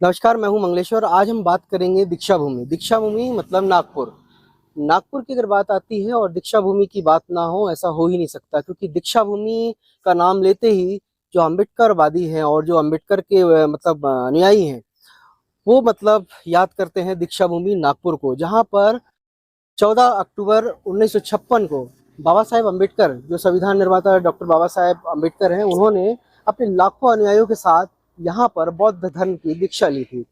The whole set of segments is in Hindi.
नमस्कार, मैं हूं मंगलेश्वर। आज हम बात करेंगे दीक्षा भूमि। दीक्षा भूमि मतलब नागपुर। नागपुर की अगर बात आती है और दीक्षा भूमि की बात ना हो, ऐसा हो ही नहीं सकता, क्योंकि दीक्षा भूमि का नाम लेते ही जो अम्बेडकरवादी हैं और जो अम्बेडकर के अनुयायी हैं, वो मतलब याद करते हैं दीक्षा भूमि नागपुर को, जहां पर 14 अक्टूबर 1956 को बाबा साहेब अम्बेडकर, जो संविधान निर्माता डॉक्टर बाबा साहेब अम्बेडकर हैं, उन्होंने अपने लाखों अनुयायियों के साथ यहाँ पर बौद्ध धर्म की दीक्षा ली थी।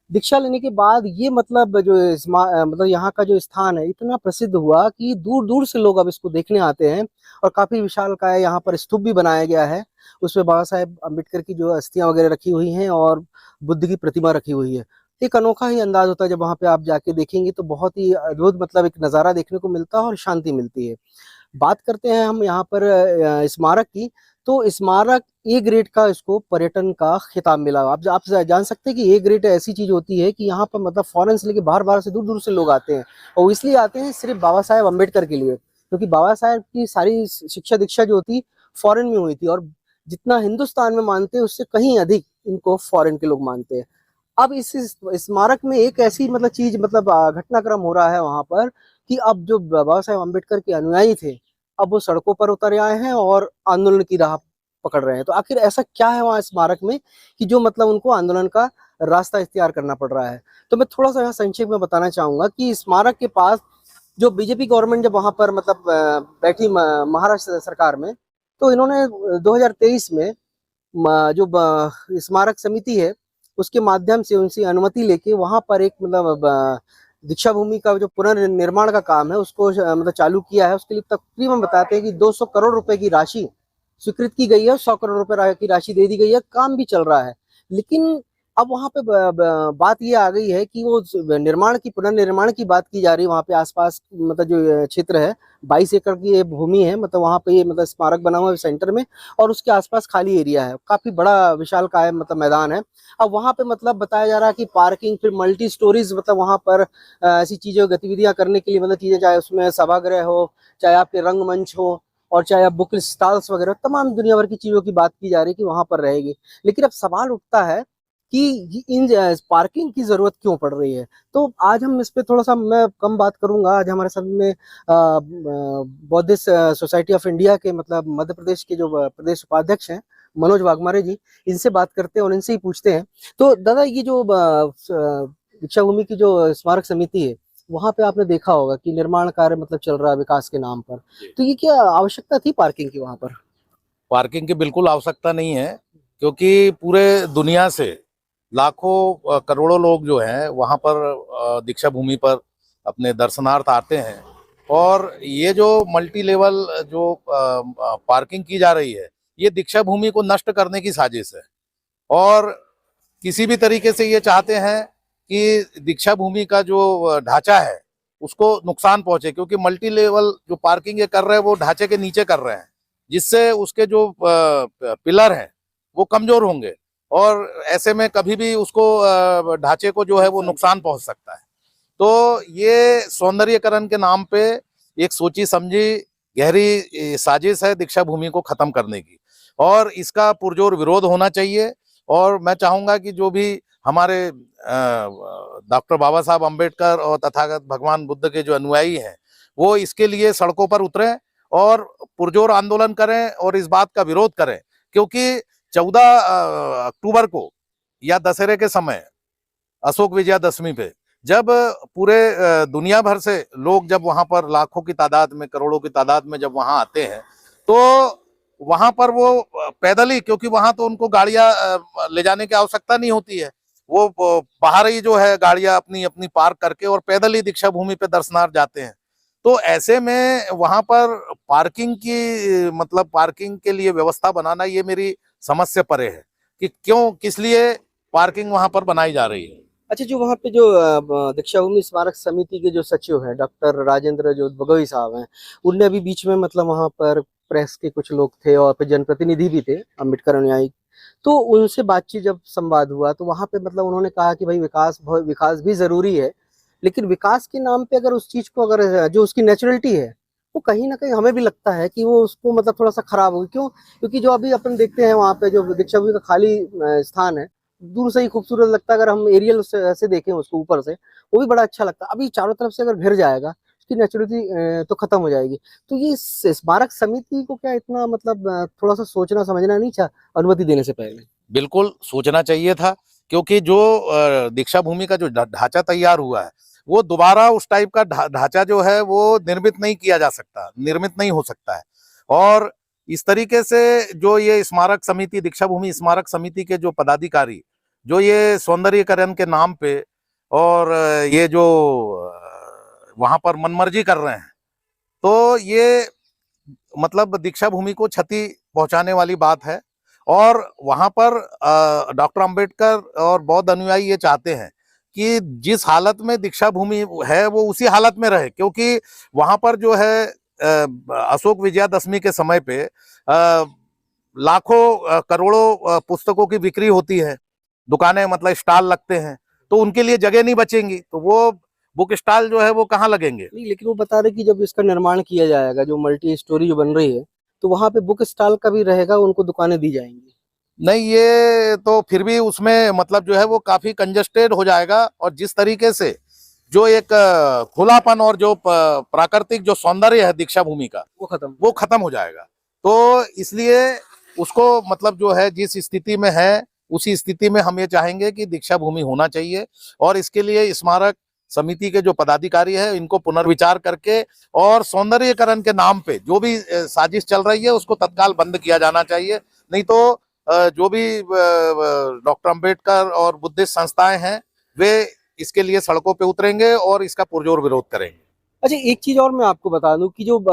दीक्षा लेने के बाद ये मतलब मतलब यहाँ का जो स्थान है इतना प्रसिद्ध हुआ कि दूर दूर से लोग अब इसको देखने आते हैं। और काफी विशालकाय यहाँ पर स्तूप भी बनाया गया है। उसमें बाबा साहेब अम्बेडकर की जो अस्थियां वगैरह रखी हुई हैं और बुद्ध की प्रतिमा रखी हुई है। एक अनोखा ही अंदाज होता है जब वहां पे आप जाके देखेंगे, तो बहुत ही अद्भुत मतलब एक नज़ारा देखने को मिलता है और शांति मिलती है। बात करते हैं हम यहाँ पर स्मारक की। तो स्मारक ए ग्रेड का इसको पर्यटन का खिताब मिला। आप जान सकते हैं कि ए ग्रेड ऐसी चीज होती है कि यहाँ पर मतलब फॉरेन से लेके बाहर बाहर से दूर दूर से लोग आते हैं। और वो इसलिए आते हैं सिर्फ बाबा साहेब अम्बेडकर के लिए, क्योंकि बाबा साहेब की सारी शिक्षा दीक्षा जो थी फॉरेन में हुई थी, और जितना हिंदुस्तान में मानते हैं उससे कहीं अधिक इनको फॉरेन के लोग मानते हैं। अब इस स्मारक में एक ऐसी मतलब चीज मतलब घटनाक्रम हो रहा है वहां पर, कि अब जो बाबा साहेब अम्बेडकर के अनुयायी थे, अब वो सड़कों पर उतर आए हैं और आंदोलन की राह पकड़ रहे हैं। तो आखिर ऐसा क्या है वहां स्मारक में कि जो मतलब उनको आंदोलन का रास्ता इख्तियार करना पड़ रहा है? तो मैं थोड़ा सा यहाँ संक्षेप में बताना चाहूंगा कि स्मारक के पास जो बीजेपी गवर्नमेंट जब वहां पर मतलब बैठी महाराष्ट्र सरकार में, तो इन्होंने 2023 में जो स्मारक समिति है उसके माध्यम से उनसे अनुमति लेके वहां पर एक मतलब दीक्षा भूमि का जो पुनर्निर्माण का काम है उसको मतलब चालू किया है। उसके लिए तकरीबन बताते हैं कि 200 करोड़ रुपए की राशि स्वीकृत की गई है, 100 करोड़ रुपए की राशि दे दी गई है, काम भी चल रहा है। लेकिन अब वहां पे बात ये आ गई है कि वो निर्माण की पुनर्निर्माण की बात की जा रही है। वहां पे आसपास मतलब जो क्षेत्र है 22 एकड़ की ये भूमि है, मतलब वहां पे ये मतलब स्मारक बना हुआ है सेंटर में, और उसके आसपास खाली एरिया है, काफी बड़ा विशाल काय मतलब मैदान है। अब वहां पे मतलब बताया जा रहा है कि पार्किंग, फिर मल्टी स्टोरीज मतलब वहां पर ऐसी चीजें गतिविधियां करने के लिए मतलब चीजें, चाहे उसमें सभागृह हो, चाहे आपके रंगमंच हो, और चाहे आप बुक स्टॉल्स वगैरह, तमाम दुनिया भर की चीजों की बात की जा रही है कि वहां पर रहेगी। लेकिन अब सवाल उठता है कि इन पार्किंग की जरूरत क्यों पड़ रही है। तो आज हम इस पे थोड़ा सा मैं कम बात करूंगा। आज हमारे साथ में बौद्धिस्ट सोसाइटी ऑफ इंडिया के मतलब मध्य प्रदेश के जो प्रदेश उपाध्यक्ष हैं मनोज वाघमारे जी, इनसे बात करते हैं और इनसे ही पूछते हैं। तो दादा, ये जो दीक्षा भूमि की जो स्मारक समिति है, वहां पे आपने देखा होगा कि निर्माण कार्य मतलब चल रहा है विकास के नाम पर। तो ये क्या आवश्यकता थी पार्किंग की वहां पर? पार्किंग की बिल्कुल आवश्यकता नहीं है, क्योंकि पूरे दुनिया से लाखों करोड़ों लोग जो हैं वहाँ पर दीक्षा भूमि पर अपने दर्शनार्थ आते हैं। और ये जो मल्टी लेवल जो पार्किंग की जा रही है, ये दीक्षा भूमि को नष्ट करने की साजिश है। और किसी भी तरीके से ये चाहते हैं कि दीक्षा भूमि का जो ढांचा है उसको नुकसान पहुंचे, क्योंकि मल्टी लेवल जो पार्किंग ये कर रहे हैं वो ढांचे के नीचे कर रहे हैं, जिससे उसके जो पिलर हैं वो कमजोर होंगे, और ऐसे में कभी भी उसको ढांचे को जो है वो नुकसान पहुंच सकता है। तो ये सौंदर्यकरण के नाम पे एक सोची समझी गहरी साजिश है दीक्षा भूमि को खत्म करने की, और इसका पुरजोर विरोध होना चाहिए। और मैं चाहूंगा कि जो भी हमारे डॉक्टर बाबा साहब अम्बेडकर और तथागत भगवान बुद्ध के जो अनुयायी हैं, वो इसके लिए सड़कों पर उतरें और पुरजोर आंदोलन करें और इस बात का विरोध करें। क्योंकि 14 अक्टूबर को या दशहरे के समय, अशोक विजयादशमी पे, जब पूरे दुनिया भर से लोग जब वहां पर लाखों की तादाद में, करोड़ों की तादाद में जब वहां आते हैं, तो वहां पर वो पैदल ही, क्योंकि वहां तो उनको गाड़ियां ले जाने की आवश्यकता नहीं होती है, वो बाहर ही जो है गाड़ियां अपनी अपनी पार्क करके और पैदल ही दीक्षा भूमि पे दर्शनार्थ जाते हैं। तो ऐसे में वहां पर पार्किंग की मतलब पार्किंग के लिए व्यवस्था बनाना, ये मेरी समझ से परे है कि क्यों, किस लिए पार्किंग वहां पर बनाई जा रही है। अच्छा, जो वहाँ पे जो दीक्षा भूमि स्मारक समिति के जो सचिव हैं डॉक्टर राजेंद्र जो बगोई साहब हैं, उनने अभी बीच में मतलब वहाँ पर प्रेस के कुछ लोग थे और फिर जनप्रतिनिधि भी थे अम्बेडकर अनुयायी, तो उनसे बातचीत जब संवाद हुआ तो वहाँ पे मतलब उन्होंने कहा कि भाई विकास भी जरूरी है, लेकिन विकास के नाम पे अगर उस चीज को, अगर जो उसकी नेचुरलिटी है वो कहीं ना कहीं हमें भी लगता है कि वो उसको मतलब थोड़ा सा खराब होगी। क्यों? क्योंकि जो अभी अपन देखते हैं वहाँ पे जो दीक्षा भूमि का खाली स्थान है, दूर से ही खूबसूरत लगता है, अगर हम एरियल से देखें उसको ऊपर से, वो भी बड़ा अच्छा लगता है। अभी चारों तरफ से अगर घिर जाएगा, उसकी नेचुरलिटी तो खत्म हो जाएगी। तो ये स्मारक समिति को क्या इतना मतलब थोड़ा सा सोचना समझना नहीं चाहिए अनुमति देने से पहले? बिल्कुल सोचना चाहिए था, क्योंकि जो दीक्षा भूमि का जो ढांचा तैयार हुआ है, वो दोबारा उस टाइप का ढांचा जो है वो निर्मित नहीं किया जा सकता, निर्मित नहीं हो सकता है। और इस तरीके से जो ये स्मारक समिति, दीक्षा भूमि स्मारक समिति के जो पदाधिकारी, जो ये सौंदर्यीकरण के नाम पे और ये जो वहां पर मनमर्जी कर रहे हैं, तो ये मतलब दीक्षा भूमि को क्षति पहुंचाने वाली बात है। और वहां पर डॉक्टर अंबेडकर और बौद्ध अनुयायी ये चाहते हैं कि जिस हालत में दीक्षा भूमि है वो उसी हालत में रहे, क्योंकि वहां पर जो है अशोक विजयादशमी के समय पे लाखों करोड़ों पुस्तकों की बिक्री होती है, दुकानें मतलब स्टॉल लगते हैं, तो उनके लिए जगह नहीं बचेंगी, तो वो बुक स्टॉल जो है वो कहाँ लगेंगे। नहीं, लेकिन वो बता रहे कि जब इसका निर्माण किया जाएगा, जो मल्टी स्टोरी जो बन रही है, तो वहां पे बुक स्टॉल का भी रहेगा, उनको दुकानें दी जाएंगी। नहीं, ये तो फिर भी उसमें मतलब जो है वो काफी कंजस्टेड हो जाएगा, और जिस तरीके से जो एक खुलापन और जो प्राकृतिक जो सौंदर्य है दीक्षा भूमि का, वो खत्म हो जाएगा। तो इसलिए उसको मतलब जो है जिस स्थिति में है उसी स्थिति में हम ये चाहेंगे कि दीक्षा भूमि होना चाहिए। और इसके लिए स्मारक समिति के जो पदाधिकारी है इनको पुनर्विचार करके और सौंदर्यीकरण के नाम पे जो भी साजिश चल रही है उसको तत्काल बंद किया जाना चाहिए। नहीं तो जो भी डॉक्टर अंबेडकर और बुद्धिस्ट संस्थाएं हैं वे इसके लिए सड़कों पे उतरेंगे और इसका पुरजोर विरोध करेंगे। अच्छा, एक चीज और मैं आपको बता दूं कि जो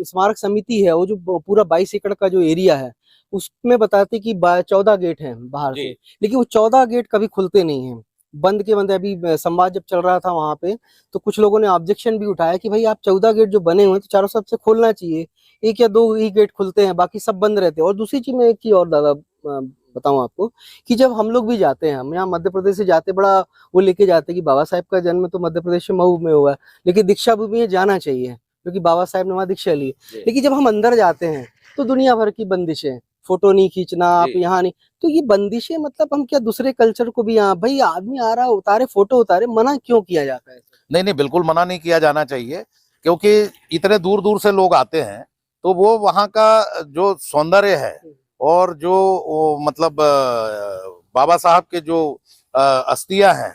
स्मारक समिति है, वो जो पूरा 22 एकड़ का जो एरिया है, उसमें बताते कि 14 गेट हैं बाहर से, लेकिन वो 14 गेट कभी खुलते नहीं हैं, बंद के बंद। अभी संवाद जब चल रहा था वहां पे, तो कुछ लोगों ने ऑब्जेक्शन भी उठाया कि भाई आप 14 गेट जो बने हुए हैं तो चारों तरफ से खोलना चाहिए, एक या दो ही गेट खुलते हैं, बाकी सब बंद रहते हैं। और दूसरी चीज, मैं एक चीज और दादा बताऊं आपको, कि जब हम लोग भी जाते हैं, हम यहाँ मध्य प्रदेश से जाते, बड़ा वो लेके जाते कि बाबा साहेब का जन्म तो मध्य प्रदेश में मऊ में हुआ है, लेकिन दीक्षा भूमि में जाना चाहिए क्योंकि बाबा साहेब ने वहां दीक्षा ली। लेकिन जब हम अंदर जाते हैं तो दुनिया भर की बंदिशें, फोटो नहीं खींचना, आप यहाँ नहीं, तो ये बंदिशें मतलब हम क्या दूसरे कल्चर को भी, यहाँ भाई आदमी आ रहा उतारे फोटो उतारे, मना क्यों किया जाता है? नहीं नहीं, बिल्कुल मना नहीं किया जाना चाहिए, क्योंकि इतने दूर दूर से लोग आते हैं, तो वो वहाँ का जो सौंदर्य है और जो मतलब बाबा साहब के जो अस्थियां हैं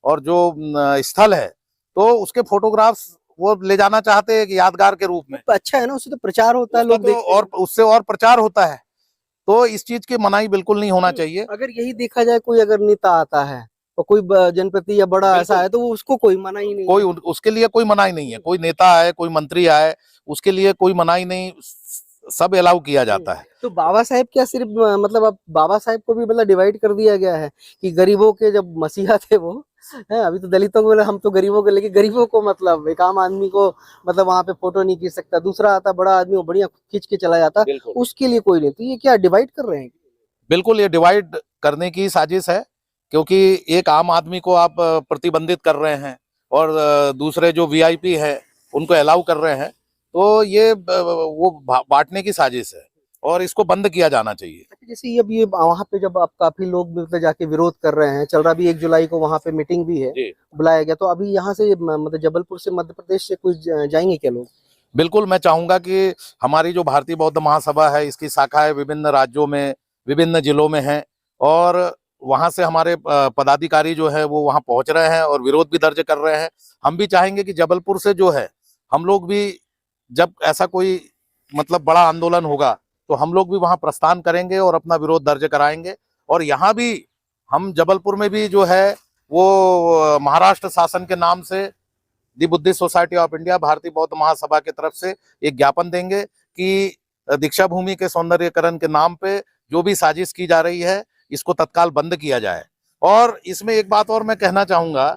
और जो स्थल है, तो उसके फोटोग्राफ्स वो ले जाना चाहते हैं कि यादगार के रूप में। अच्छा है ना, उससे तो प्रचार होता है, लोग तो और उससे और प्रचार होता है, तो इस चीज की मनाही बिल्कुल नहीं होना चाहिए। अगर यही देखा जाए, कोई अगर नेता आता है और कोई जनप्रति या बड़ा ऐसा है, तो वो उसको कोई मना ही नहीं, कोई उसके लिए कोई मनाही नहीं है। कोई नेता आए, कोई मंत्री आए, उसके लिए कोई मनाही नहीं, सब अलाउ किया जाता है। तो बाबा साहेब क्या सिर्फ मतलब अब बाबा साहेब को भी मतलब डिवाइड कर दिया गया है कि गरीबों के जब मसीहा थे वो है, अभी तो दलितों को बोले हम तो गरीबों के, लेकिन गरीबों को मतलब एक आम आदमी को मतलब वहां पे फोटो नहीं खींच सकता, दूसरा आता बड़ा आदमी वो बढ़िया खींच के चला जाता, उसके लिए कोई नहीं। तो ये क्या डिवाइड कर रहे हैं? बिल्कुल, ये डिवाइड करने की साजिश है, क्योंकि एक आम आदमी को आप प्रतिबंधित कर रहे हैं और दूसरे जो वीआईपी है उनको अलाउ कर रहे हैं, तो ये वो बांटने की साजिश है और इसको बंद किया जाना चाहिए। जैसे ये अब ये वहां पे जब आप काफी लोग मतलब जाके विरोध कर रहे हैं, चल रहा भी 1 जुलाई को वहां पे मीटिंग भी है, बुलाया गया, तो अभी यहाँ से मतलब जबलपुर से मध्य प्रदेश से कुछ जाएंगे क्या लोग? बिल्कुल, मैं चाहूंगा कि हमारी जो भारतीय बौद्ध महासभा है, इसकी शाखाएं विभिन्न राज्यों में, विभिन्न जिलों में हैं, और वहां से हमारे पदाधिकारी जो है वो वहां पहुंच रहे हैं और विरोध भी दर्ज कर रहे हैं। हम भी चाहेंगे कि जबलपुर से जो है, हम लोग भी जब ऐसा कोई मतलब बड़ा आंदोलन होगा तो हम लोग भी वहां प्रस्थान करेंगे और अपना विरोध दर्ज कराएंगे। और यहाँ भी हम जबलपुर में भी जो है वो महाराष्ट्र शासन के नाम से दी बुद्धिस्ट सोसाइटी ऑफ इंडिया, भारतीय बौद्ध महासभा की तरफ से एक ज्ञापन देंगे कि दीक्षा भूमि के सौंदर्यीकरण के नाम पे जो भी साजिश की जा रही है इसको तत्काल बंद किया जाए। और इसमें एक बात और मैं कहना चाहूंगा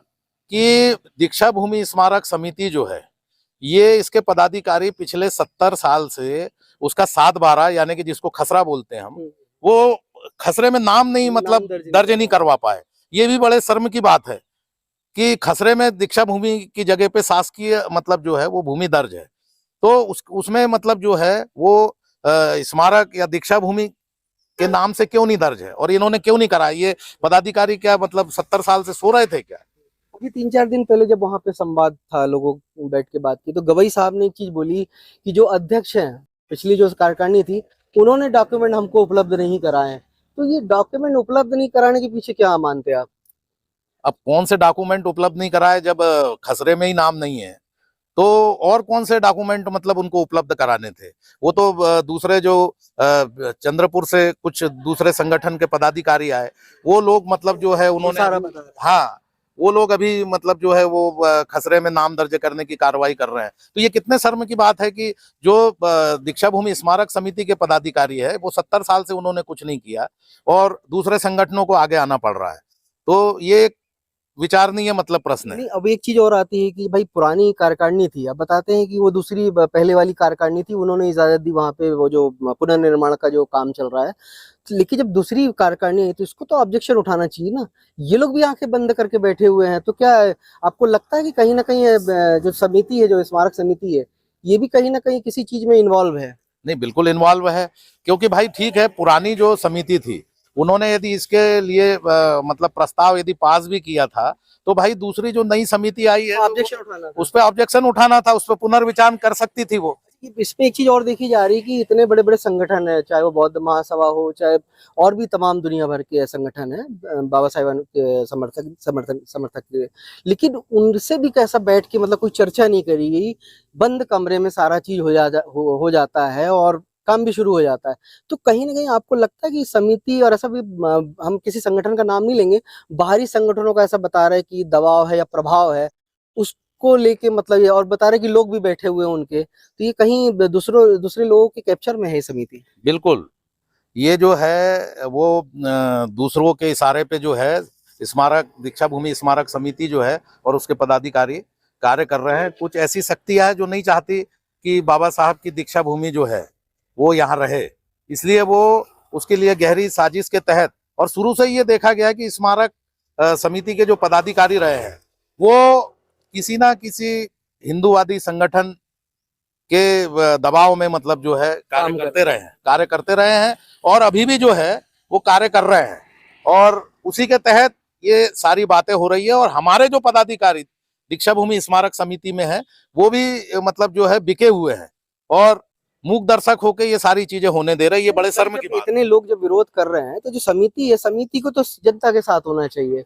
कि दीक्षा भूमि स्मारक समिति जो है, ये इसके पदाधिकारी पिछले 70 साल से उसका 7/12 यानी कि जिसको खसरा बोलते हैं हम, वो खसरे में नाम नहीं मतलब दर्ज नहीं करवा पाए। ये भी बड़े शर्म की बात है कि खसरे में दीक्षा भूमि की जगह पे शासकीय मतलब जो है वो भूमि दर्ज है, तो उसमें मतलब जो है वो स्मारक या दीक्षा भूमि के नाम से क्यों नहीं दर्ज है और इन्होंने क्यों नहीं करा? ये पदाधिकारी क्या मतलब 70 साल से सो रहे थे क्या? अभी 3-4 दिन पहले जब वहां पे संवाद था, लोगों बैठ के बात की, तो गवई साहब ने एक चीज बोली कि जो अध्यक्ष हैं, पिछली जो कार्यकारिणी थी, उन्होंने डॉक्यूमेंट हमको उपलब्ध नहीं कराए। तो ये डॉक्यूमेंट उपलब्ध नहीं कराने के पीछे क्या मानते हैं आप? अब कौन से डॉक्यूमेंट उपलब्ध नहीं कराए जब खसरे में ही नाम नहीं है, तो और कौन से डॉक्यूमेंट मतलब उनको उपलब्ध कराने थे? वो तो दूसरे जो चंद्रपुर से कुछ दूसरे संगठन के पदाधिकारी आए, वो लोग मतलब जो है उन्होंने सारा बता रहे हाँ, वो लोग अभी मतलब जो है वो खसरे में नाम दर्ज करने की कार्रवाई कर रहे हैं। तो ये कितने शर्म की बात है कि जो दीक्षा भूमि स्मारक समिति के पदाधिकारी है, वो 70 साल से उन्होंने कुछ नहीं किया और दूसरे संगठनों को आगे आना पड़ रहा है। तो ये एक विचारणीय मतलब प्रश्न है। नहीं, अब एक चीज और आती है कि भाई पुरानी कार्यकारिणी थी, अब बताते हैं कि वो दूसरी पहले वाली कार्यकारिणी थी, उन्होंने इजाजत दी वहां पे वो जो पुनर्निर्माण का जो काम चल रहा है। लेकिन जब दूसरी कार्यकारिणी आई तो इसको तो ऑब्जेक्शन उठाना चाहिए ना। ये लोग भी आंखें बंद करके बैठे हुए हैं, तो क्या आपको लगता है कि कहीं ना कहीं जो समिति है, जो स्मारक समिति है, ये भी कहीं ना कहीं किसी चीज में इन्वॉल्व है? नहीं, बिल्कुल इन्वॉल्व है, क्योंकि भाई ठीक है, पुरानी जो समिति थी उन्होंने यदि इसके लिए मतलब प्रस्ताव यदि पास भी किया था, तो भाई दूसरी जो नई समिति आई है ऑब्जेक्शन उठाना था। उस पर ऑब्जेक्शन उठाना था, उस पर पुनर्विचार कर सकती थी वो। इसमें एक चीज और देखी जा रही है कि इतने बड़े बड़े संगठन है, चाहे वो बौद्ध महासभा हो, चाहे और भी तमाम दुनिया भर के संगठन है बाबा साहेब के समर्थक के, लेकिन उनसे भी कैसा बैठ के मतलब कोई चर्चा नहीं करी गई। बंद कमरे में सारा चीज हो जाता है और काम भी शुरू हो जाता है। तो कहीं ना कहीं आपको लगता है कि समिति और ऐसा भी, हम किसी संगठन का नाम नहीं लेंगे, बाहरी संगठनों का ऐसा बता रहे हैं कि दबाव है या प्रभाव है, उसको लेके मतलब ये, और बता रहे कि लोग भी बैठे हुए हैं उनके, तो ये कहीं दूसरे लोगों के कैप्चर में है समिति? बिल्कुल, ये जो है वो दूसरों के इशारे पे जो है स्मारक दीक्षा भूमि स्मारक समिति जो है और उसके पदाधिकारी कार्य कर रहे हैं। कुछ ऐसी शक्तियां हैं जो नहीं चाहती कि बाबा साहब की दीक्षा भूमि जो है वो यहाँ रहे, इसलिए वो उसके लिए गहरी साजिश के तहत, और शुरू से ये देखा गया कि स्मारक समिति के जो पदाधिकारी रहे हैं वो किसी ना किसी हिंदूवादी संगठन के दबाव में मतलब जो है कार्य करते रहे हैं और अभी भी जो है वो कार्य कर रहे हैं, और उसी के तहत ये सारी बातें हो रही है। और हमारे जो पदाधिकारी दीक्षा भूमि स्मारक समिति में है वो भी मतलब जो है बिके हुए हैं और मूक दर्शक होकर ये सारी चीजें होने दे रहे हैं। ये बड़े शर्म की बात है। इतने लोग जब विरोध कर रहे हैं, तो जो समिति है, समिति को तो जनता के साथ होना चाहिए।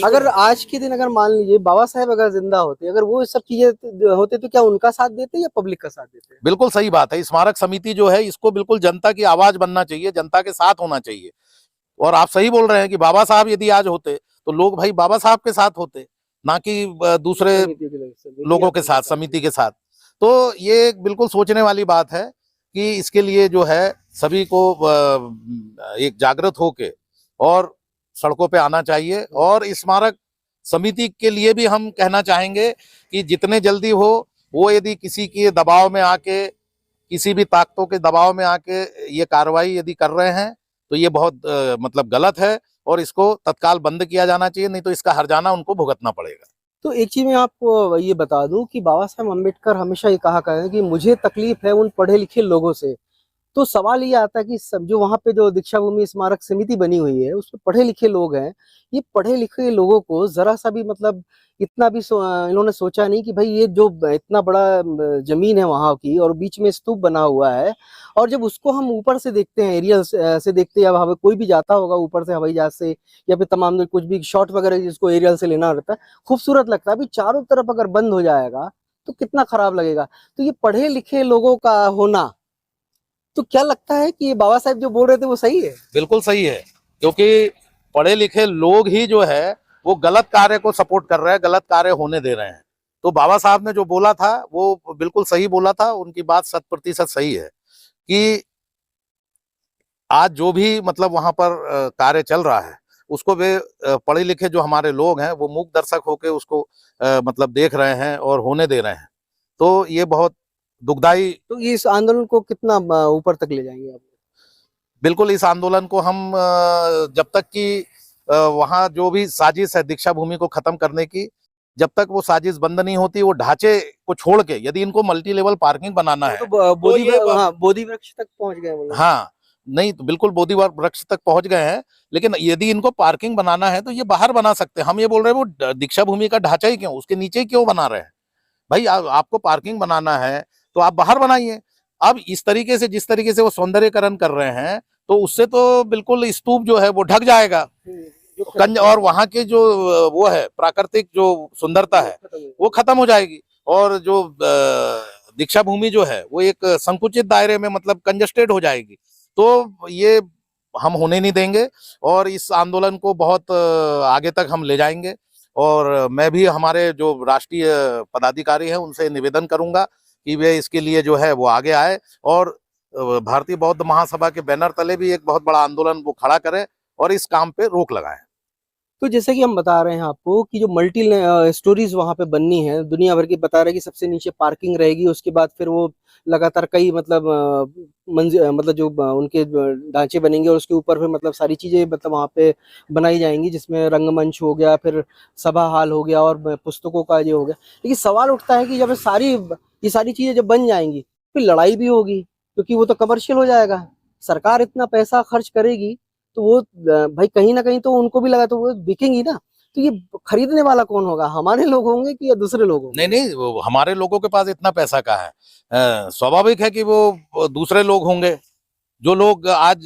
अगर आज के दिन अगर मान लीजिए बाबा साहेब अगर जिंदा होते, अगर वो सब चीजें होते, तो क्या उनका साथ देते या पब्लिक का साथ देते? बिल्कुल सही बात है। स्मारक समिति जो है इसको बिल्कुल जनता की आवाज बनना चाहिए, जनता के साथ होना चाहिए। और आप सही बोल रहे हैं कि बाबा साहब यदि आज होते तो लोग भाई बाबा साहब के साथ होते, ना कि दूसरे लोगों के साथ, समिति के साथ। तो ये एक बिल्कुल सोचने वाली बात है कि इसके लिए जो है सभी को एक जागृत होके और सड़कों पे आना चाहिए। और स्मारक समिति के लिए भी हम कहना चाहेंगे कि जितने जल्दी हो वो यदि किसी के दबाव में आके, किसी भी ताकतों के दबाव में आके ये कार्रवाई यदि कर रहे हैं तो ये बहुत मतलब गलत है और इसको तत्काल बंद किया जाना चाहिए, नहीं तो इसका हर्जाना उनको भुगतना पड़ेगा। तो एक चीज मैं आपको ये बता दूं कि बाबा साहेब अम्बेडकर हमेशा ये कहा करते हैं कि मुझे तकलीफ है उन पढ़े लिखे लोगों से। तो सवाल ये आता है कि सब जो वहां पे जो दीक्षा भूमि स्मारक समिति बनी हुई है, उसमें पढ़े लिखे लोग हैं। ये पढ़े लिखे लोगों को जरा सा भी मतलब इतना भी इन्होंने सोचा नहीं कि भाई ये जो इतना बड़ा जमीन है वहां की, और बीच में स्तूप बना हुआ है, और जब उसको हम ऊपर से देखते हैं, एरियल से देखते हैं, अब हमें कोई भी जाता होगा ऊपर से हवाई जहाज से या फिर तमाम कुछ भी शॉट वगैरह जिसको एरियल से लेना रहता है, खूबसूरत लगता है। अभी चारों तरफ अगर बंद हो जाएगा तो कितना खराब लगेगा। तो ये पढ़े लिखे लोगों का होना, तो क्या लगता है कि ये बाबा साहब जो बोल रहे थे वो सही है? बिल्कुल सही है, क्योंकि पढ़े लिखे लोग ही जो है वो गलत कार्य को सपोर्ट कर रहे हैं, गलत कार्य होने दे रहे हैं। तो बाबा साहब ने जो बोला था वो बिल्कुल सही बोला था, उनकी बात 100% सही है कि आज जो भी मतलब वहां पर कार्य चल रहा है उसको वे पढ़े लिखे जो हमारे लोग हैं वो मूक दर्शक होकर उसको मतलब देख रहे हैं और होने दे रहे हैं। तो ये बहुत दुखदाई। तो ये इस आंदोलन को कितना ऊपर तक ले जाएंगे आप? बिल्कुल, इस आंदोलन को हम जब तक कि वहाँ जो भी साजिश है दीक्षा भूमि को खत्म करने की, जब तक वो साजिश बंद नहीं होती, वो ढांचे को छोड़ के यदि इनको मल्टी लेवल पार्किंग बनाना है तो बोधि वृक्ष तक पहुंच गए वो लोग। हाँ, नहीं तो बिल्कुल बोधि वृक्ष तक पहुंच गए हैं, लेकिन यदि इनको पार्किंग बनाना है तो ये बाहर बना सकते हैं। हम ये बोल रहे हैं वो दीक्षा भूमि का ढांचा ही क्यों, उसके नीचे क्यों बना रहे हैं? भाई आपको पार्किंग बनाना है तो आप बाहर बनाइए। अब इस तरीके से जिस तरीके से वो सौंदर्यकरण कर रहे हैं, तो उससे तो बिल्कुल स्तूप जो है वो ढक जाएगा। कंज और वहां के जो वो है प्राकृतिक जो सुंदरता है वो खत्म हो जाएगी। और जो दीक्षा भूमि जो है वो एक संकुचित दायरे में मतलब कंजस्टेड हो जाएगी। तो ये हम होने नहीं देंगे और इस आंदोलन को बहुत आगे तक हम ले जाएंगे। और मैं भी हमारे जो राष्ट्रीय पदाधिकारी हैं उनसे निवेदन करूंगा कि वे इसके लिए जो है वो आगे आए और भारतीय बौद्ध महासभा के बैनर तले भी एक बहुत बड़ा आंदोलन वो खड़ा करें और इस काम पे रोक लगाएं। तो जैसे कि हम बता रहे हैं आपको कि जो मल्टी स्टोरीज वहां पे बननी है, दुनिया भर की बता रहे हैं कि सबसे नीचे पार्किंग रहेगी, उसके बाद फिर वो लगातार कई मतलब मतलब जो उनके ढांचे बनेंगे और उसके ऊपर फिर मतलब सारी चीजें मतलब वहां पे बनाई जाएंगी, जिसमें रंगमंच हो गया, फिर सभा हाल हो गया और पुस्तकों का ये हो गया। लेकिन सवाल उठता है कि जब ये सारी चीजें जब बन जाएंगी फिर लड़ाई भी होगी, क्योंकि वो तो कमर्शियल हो जाएगा। सरकार इतना पैसा खर्च करेगी तो वो भाई कहीं ना कहीं तो उनको भी लगा तो वो बिकेंगी ना। तो ये खरीदने वाला कौन होगा, हमारे लोग होंगे कि या दूसरे लोग होंगे? नहीं नहीं, वो हमारे लोगों के पास इतना पैसा कहाँ है। स्वाभाविक है कि वो दूसरे लोग होंगे जो लोग आज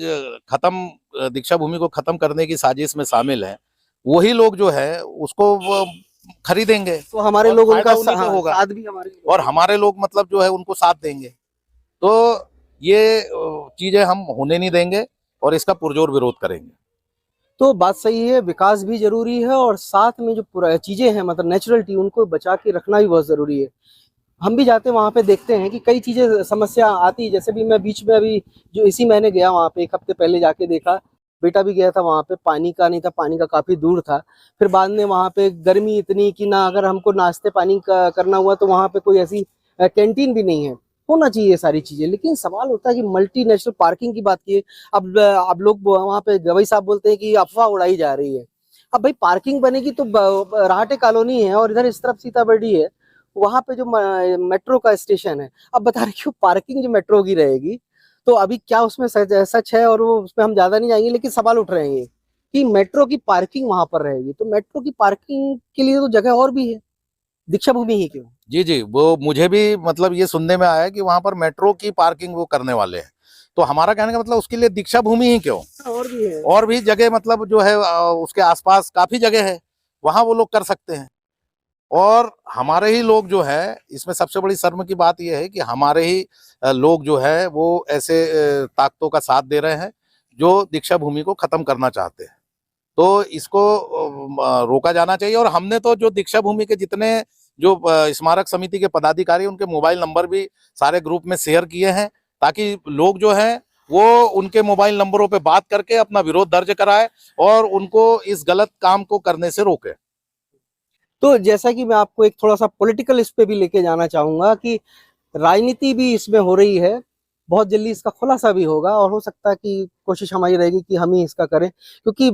दीक्षा भूमि को खत्म करने की साजिश में शामिल हैं। वही लोग जो है उसको वो खरीदेंगे तो हमारे और लोग फायदा उनका उन्हीं को होगा साथ भी हमारे लोग और हमारे लोग मतलब जो है उनको साथ देंगे। तो ये चीजें हम होने नहीं देंगे और इसका पुरजोर विरोध करेंगे। तो बात सही है, विकास भी जरूरी है और साथ में जो पूरा चीजें हैं मतलब नेचुरलिटी उनको बचा के रखना भी बहुत जरूरी है। हम भी जाते हैं वहां पे, देखते हैं कि कई चीजें समस्या आती है। जैसे भी मैं बीच में अभी जो इसी महीने गया वहां पे, 1 हफ्ते पहले जाके देखा, बेटा भी गया था वहां पे, पानी का नहीं था, पानी का काफी दूर था। फिर बाद में वहां पे गर्मी इतनी कि ना अगर हमको नाश्ते पानी का करना हुआ तो वहां पे कोई ऐसी कैंटीन भी नहीं है। होना चाहिए ये सारी चीजें, लेकिन सवाल होता है कि मल्टीनेशनल पार्किंग की बात की। अब लोग वहां पे गवई साहब बोलते हैं कि अफवाह उड़ाई जा रही है। अब भाई पार्किंग बनेगी तो राहटे कॉलोनी है और इधर इस तरफ सीताबर्डी है, वहां पे जो मेट्रो का स्टेशन है, अब बता रहे क्यों पार्किंग जो मेट्रो की रहेगी। तो अभी क्या उसमें सच है, और वो उसमें हम ज्यादा नहीं जाएंगे, लेकिन सवाल उठ रहे हैं कि मेट्रो की पार्किंग वहां पर रहेगी, तो मेट्रो की पार्किंग के लिए तो जगह और भी है, दीक्षा भूमि ही क्यों? जी जी, वो मुझे भी मतलब ये सुनने में आया कि वहां पर मेट्रो की पार्किंग वो करने वाले हैं। तो हमारा कहने का मतलब उसके लिए दीक्षा भूमि ही क्यों, और भी है। और भी जगह मतलब जो है उसके आसपास काफी जगह है, वहां वो लोग कर सकते हैं। और हमारे ही लोग जो है, इसमें सबसे बड़ी शर्म की बात यह है कि हमारे ही लोग जो है वो ऐसे ताकतों का साथ दे रहे हैं जो दीक्षा भूमि को खत्म करना चाहते हैं। तो इसको रोका जाना चाहिए। और हमने तो जो दीक्षा भूमि के जितने जो स्मारक समिति के पदाधिकारी, उनके मोबाइल नंबर भी सारे ग्रुप में शेयर किए हैं, ताकि लोग जो हैं वो उनके मोबाइल नंबरों पे बात करके अपना विरोध दर्ज कराए और उनको इस गलत काम को करने से रोके। तो जैसा कि मैं आपको एक थोड़ा सा पॉलिटिकल इस पे भी लेके जाना चाहूंगा कि राजनीति भी इसमें हो रही है, बहुत जल्दी इसका खुलासा भी होगा और हो सकता है कि कोशिश हमारी रहेगी कि हम ही इसका करें। क्योंकि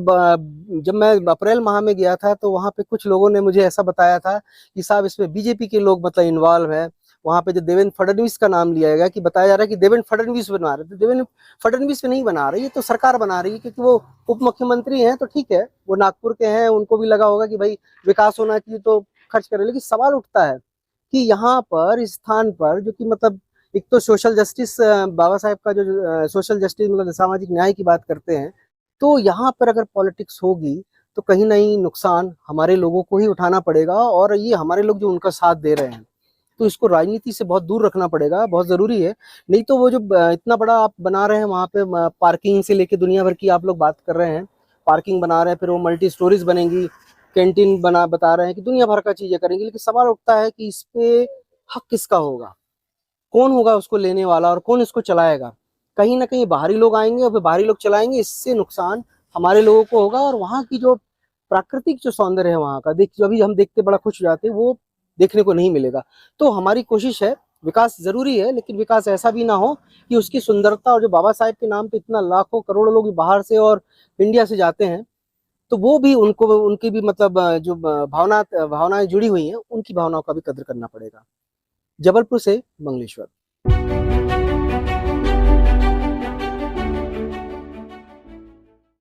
जब मैं अप्रैल माह में गया था तो वहां पे कुछ लोगों ने मुझे ऐसा बताया था कि साहब इसमें बीजेपी के लोग मतलब इन्वॉल्व है। वहां पे जो देवेंद्र फडणवीस का नाम लिया गया, कि बताया जा रहा है कि देवेंद्र फडणवीस बना रहे थे। देवेंद्र फडणवीस नहीं बना रही है, तो सरकार बना रही है, क्योंकि वो उप मुख्यमंत्री हैं तो ठीक है, वो नागपुर के हैं, उनको भी लगा होगा कि भाई विकास होना चाहिए तो खर्च करें। लेकिन सवाल उठता है कि यहाँ पर इस स्थान पर जो कि मतलब एक तो सोशल जस्टिस, बाबा साहेब का जो सोशल जस्टिस मतलब सामाजिक न्याय की बात करते हैं, तो यहाँ पर अगर पॉलिटिक्स होगी तो कहीं ना कहीं नुकसान हमारे लोगों को ही उठाना पड़ेगा, और ये हमारे लोग जो उनका साथ दे रहे हैं, तो इसको राजनीति से बहुत दूर रखना पड़ेगा, बहुत जरूरी है। नहीं तो वो जो इतना बड़ा आप बना रहे हैं वहां पे, पार्किंग से लेके दुनिया भर की आप लोग बात कर रहे हैं, पार्किंग बना रहे हैं, फिर वो मल्टी स्टोरीज बनेंगी, कैंटीन बता रहे हैं कि दुनिया भर का चीजें करेंगे, लेकिन सवाल उठता है कि इस पे हक किसका होगा, कौन होगा उसको लेने वाला और कौन इसको चलाएगा? कहीं ना कहीं बाहरी लोग आएंगे और फिर बाहरी लोग चलाएंगे, इससे नुकसान हमारे लोगों को होगा। और वहाँ की जो प्राकृतिक जो सौंदर्य है वहाँ का, देख जो अभी हम देखते बड़ा खुश हो जाते हैं, वो देखने को नहीं मिलेगा। तो हमारी कोशिश है, विकास जरूरी है, लेकिन विकास ऐसा भी ना हो कि उसकी सुंदरता, और जो बाबा साहेब के नाम पे इतना लाखों करोड़ों लोग बाहर से और इंडिया से जाते हैं, तो वो भी उनको उनकी भी मतलब जो भावनाएं जुड़ी हुई हैं, उनकी भावनाओं का भी कदर करना पड़ेगा। जबलपुर से मंगलेश्वर।